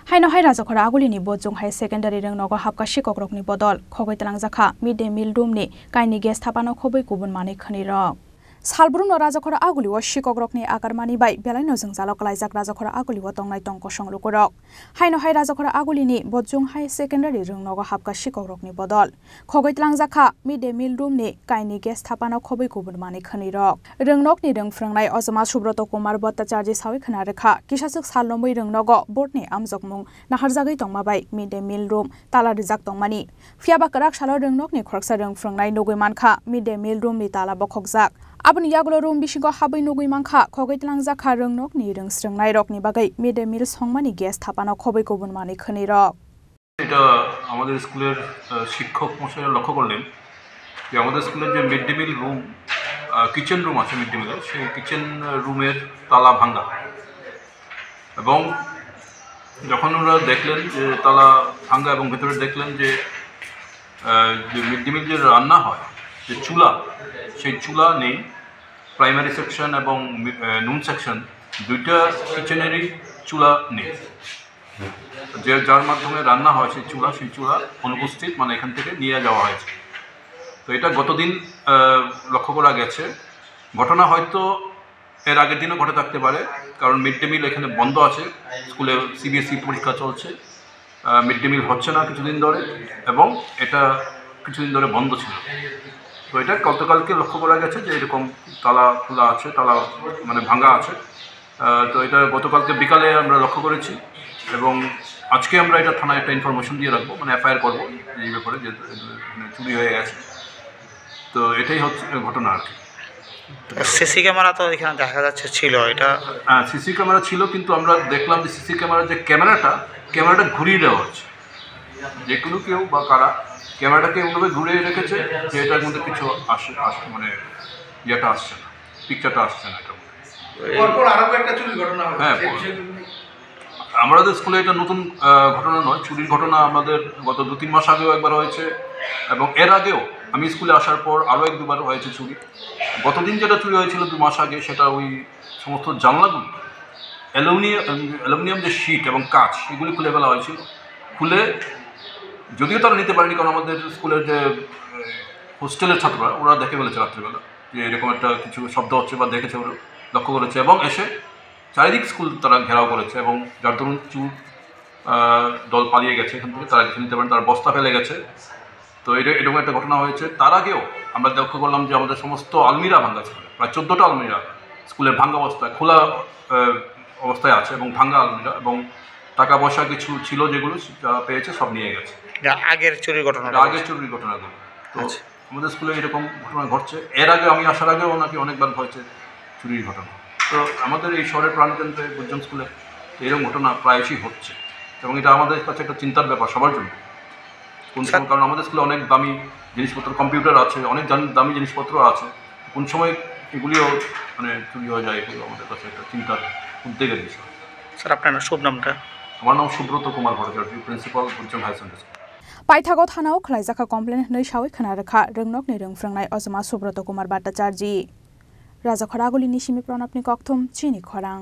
हाइनहाय राजाखरा आगुलिनि बजों हाय secondary रोंनगो हाबका शिक्षकरकनि बदल खगैतलां जाखा mid day मिल रुमनि काइनि guess थापानो खबै गुबुन माने खनिरक सालब्रुनो राजाखरा आगुलिव शिक्षकरकनि आगारमानि बाय बेलाइनो जों जालक लाइजाक राजाखरा आगुलिव तंनाय तंक संलुकरक हाइनहाय राजाखरा आगुलिनि बजों हाय सेकेन्डारि रोंनगो हाबका शिक्षकरकनि बदल खगैतलां जाखा मिड डे मिल रुमनि काइनि गेस थापानो खबै गुबुन माने खनिरक रोंनकनि रोंफ्रोंनाय अजमा सुब्रत कुमार भट्टाचार्य सावै खनारेखा किसासुक सालनमै रोंनगो बोर्डनि आमजगमुं नाहारजागै तंमाबाय मिड डे मिल रुम ताला रिजाक तंमानि फियाबा कराक सालो रोंनकनि खरकसा रोंफ्रोंनाय नगैमानखा मिड डे मिल रुमनि ताला बखकजाक आबुनि यागलो रुम बिसिंगो हाबै नगैमानखा खगैतलां जाखा रोंनकनि रोंस्रोंनाय रकनि बागै मिड डे मिल संमानि गेस थापानो खबै गुबुन माने खनिरक এটা আমাদের স্কুলের শিক্ষক মশাইরা লক্ষ্য করলেন যে আমাদের স্কুলের যে mid day meal room kitchen room আছে মিড ডে মিলের সেই কিচেন রুমের তালা ভাঙা এবং যখন ওরা দেখলেন যে তালা ভাঙা এবং ভেতরে দেখলেন যে মিড ডে মিল যে রান্না হয় যে চুলা সেই চুলা নেই প্রাইমারি সেকশন এবং নুন সেকশন দুইটা কিচেনেরই চুলা নেই যে যার মাধ্যমে রান্না হয় সেই চুলা অনুপস্থিত মানে এখান থেকে নিয়ে যাওয়া হয়েছে তো এটা গতদিন লক্ষ্য করা গেছে ঘটনা হয়তো এর আগের দিনও ঘটে থাকতে পারে কারণ মিড ডে মিল এখানে বন্ধ আছে স্কুলে সিবিএসই পরীক্ষা চলছে মিড ডে মিল হচ্ছে না কিছুদিন ধরে এবং এটা কিছুদিন ধরে বন্ধ ছিল তো এটা গতকালকে লক্ষ্য করা গেছে যে এরকম তালা খোলা আছে তালা মানে ভাঙা আছে তো এটা গতকালকে বিকালে আমরা লক্ষ্য করেছি এবং আজকে আমরা এটা থানায় একটা ইনফরমেশন দিয়ে রাখবো মানে এফআইআর করবো এই ব্যাপারে যে চুরি হয়ে গেছে তো এটাই হচ্ছে ঘটনা আর কি সিসি ক্যামেরা তো এখানে দেখা যাচ্ছে ছিল এটা হ্যাঁ সিসি ক্যামেরা ছিল কিন্তু আমরা দেখলাম যে সিসি ক্যামেরার যে ক্যামেরাটা ঘুরিয়ে দেওয়া হচ্ছে যে কোনো কেউ বা কারা ক্যামেরাটাকে এমনভাবে ঘুরিয়ে রেখেছে যে এটার মধ্যে কিছু আসে মানে ইয়েটা আসছে না পিকচারটা আসছে না এটার মধ্যে হ্যাঁ আমাদের স্কুলে এটা নতুন ঘটনা নয় চুরির ঘটনা আমাদের গত 2-3 মাস আগেও একবার হয়েছে এবং এর আগেও আমি স্কুলে আসার পর আরও 1-2বার হয়েছে চুরি গতদিন যেটা চুরি হয়েছিল 2 মাস আগে সেটা ওই সমস্ত জানলাগুলো অ্যালুমিনিয়াম যে শিট এবং কাঁচ এগুলি খুলে ফেলা হয়েছিল খুলে যদিও তারা নিতে পারেনি কারণ আমাদের স্কুলের যে হোস্টেলের ছাত্ররা ওরা দেখে ফেলেছে রাত্রিবেলা যে এরকম একটা কিছু শব্দ হচ্ছে বা দেখেছে ওরা লক্ষ্য করেছে এবং এসে চারিদিক স্কুল তারা ঘেরাও করেছে এবং যার দরুন দল পালিয়ে গেছে এখান থেকে তারা কিছু নিতে পারেন তার বস্তা ফেলে গেছে তো এরকম একটা ঘটনা হয়েছে তার আগেও আমরা লক্ষ্য করলাম যে আমাদের সমস্ত আলমিরা ভাঙ্গা ছিল প্রায় 14টা আলমিরা স্কুলের ভাঙ্গা অবস্থায় খোলা অবস্থায় আছে এবং ভাঙ্গা আলমিরা এবং টাকা পয়সা কিছু ছিল যেগুলো যারা পেয়েছে সব নিয়ে গেছে আগের চুরির ঘটনাগুলো তো আমাদের স্কুলে এরকম ঘটনা ঘটছে এর আগে আমি আসার আগেও নাকি অনেকবার হয়েছে চুরির ঘটনা তো আমাদের এই শহরের প্রাণকেন্দ্রে বুজ্জন স্কুলে এরকম ঘটনা প্রায়শই হচ্ছে এবং এটা আমাদের কাছে একটা চিন্তার ব্যাপার সবার জন্য কোন সময় কারণ আমাদের স্কুলে অনেক দামি জিনিসপত্র কম্পিউটার আছে অনেক দামি জিনিসপত্র আছে কোন সময় এগুলিও মানে চুরি হয়ে যায় এগুলো আমাদের কাছে একটা চিন্তার উদ্বেগের বিষয় স্যার আপনার শুভ নামটা আমার নাম সুব্রত কুমার ভট্টাচার্য প্রিন্সিপাল বুজ্জন হাই সেকেন্ডারি স্কুল पाइथागो थानाव खलाइजाखा कमप्लेन नै सावै खनारेखा रोंनकनि रोंफ्रोंनाय अजमा सुब्रत कुमार भट्टाचार्य राजाखरा आगुलिनि सिमी प्रणबनि कक्थुम चिनि खरां।